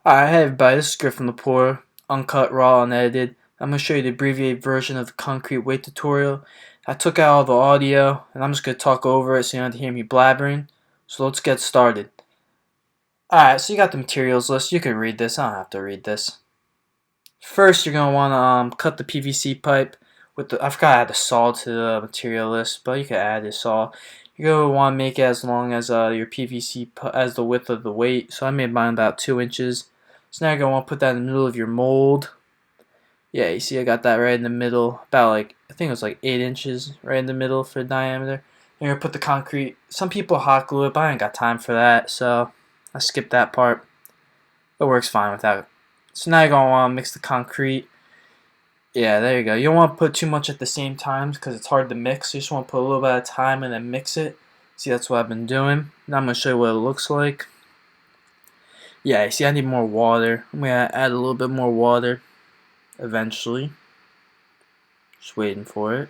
Alright, hey everybody, this is Griffin Lepore, uncut, raw, unedited. I'm going to show you the abbreviated version of the concrete weight tutorial. I took out all the audio, and I'm just going to talk over it so you don't have to hear me blabbering. So let's get started. Alright, so you got the materials list. You can read this. I don't have to read this. First, you're going to want to cut the PVC pipe with the, I forgot I had the saw to the material list, but you can add a saw. You're going to want to make it as long as your PVC, as the width of the weight. So I made mine about 2 inches. So now you're going to want to put that in the middle of your mold. Yeah, you see I got that right in the middle, about like, I think it was like 8 inches right in the middle for diameter. And you're going to put the concrete, some people hot glue it, but I ain't got time for that, so I skipped that part. It works fine without it. So now you're going to want to mix the concrete. Yeah, there you go. You don't want to put too much at the same time because it's hard to mix. You just want to put a little bit at a time and then mix it. See, that's what I've been doing. Now I'm going to show you what it looks like. Yeah, you see I need more water. I'm going to add a little bit more water eventually. Just waiting for it.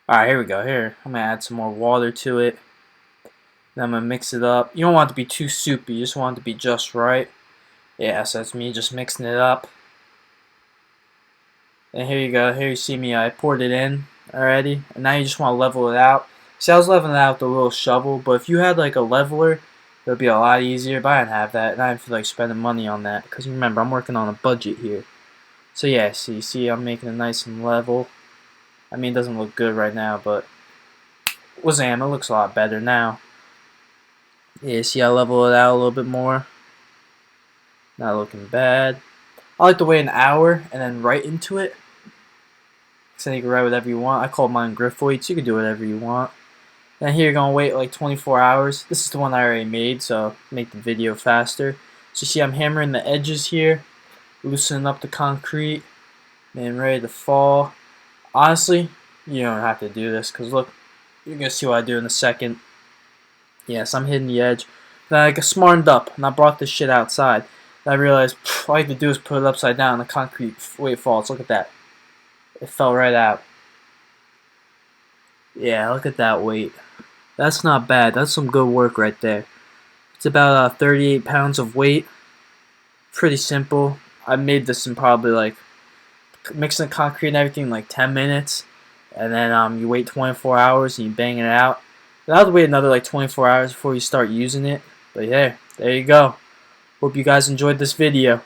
Alright, here we go. Here, I'm going to add some more water to it. Then I'm going to mix it up. You don't want it to be too soupy. You just want it to be just right. Yeah, so that's me just mixing it up. And here you go. Here you see me. I poured it in already. And now you just want to level it out. See, I was leveling it out with a little shovel. But if you had like a leveler, it would be a lot easier. But I didn't have that. And I didn't feel like spending money on that. Because remember, I'm working on a budget here. So yeah, so you see I'm making it nice and level. I mean, it doesn't look good right now. But Wazam, it looks a lot better now. Yeah, see I level it out a little bit more. Not looking bad. I like to wait an hour and then write into it. So you can write whatever you want. I call mine Griffoids. You can do whatever you want. Then here you're going to wait like 24 hours. This is the one I already made, so make the video faster. So you see I'm hammering the edges here. Loosening up the concrete. And ready to fall. Honestly, you don't have to do this because look, you're going to see what I do in a second. Yes, I'm hitting the edge. Then I got smartened up and I brought this shit outside. And I realized all I have to do is put it upside down and the concrete weight falls. Look at that. It fell right out. Yeah, look at that weight. That's not bad. That's some good work right there. It's about 38 pounds of weight. Pretty simple. I made this in probably like mixing the concrete and everything in like 10 minutes. And then you wait 24 hours and you bang it out. Then I'll wait another like 24 hours before you start using it. But yeah, there you go. Hope you guys enjoyed this video.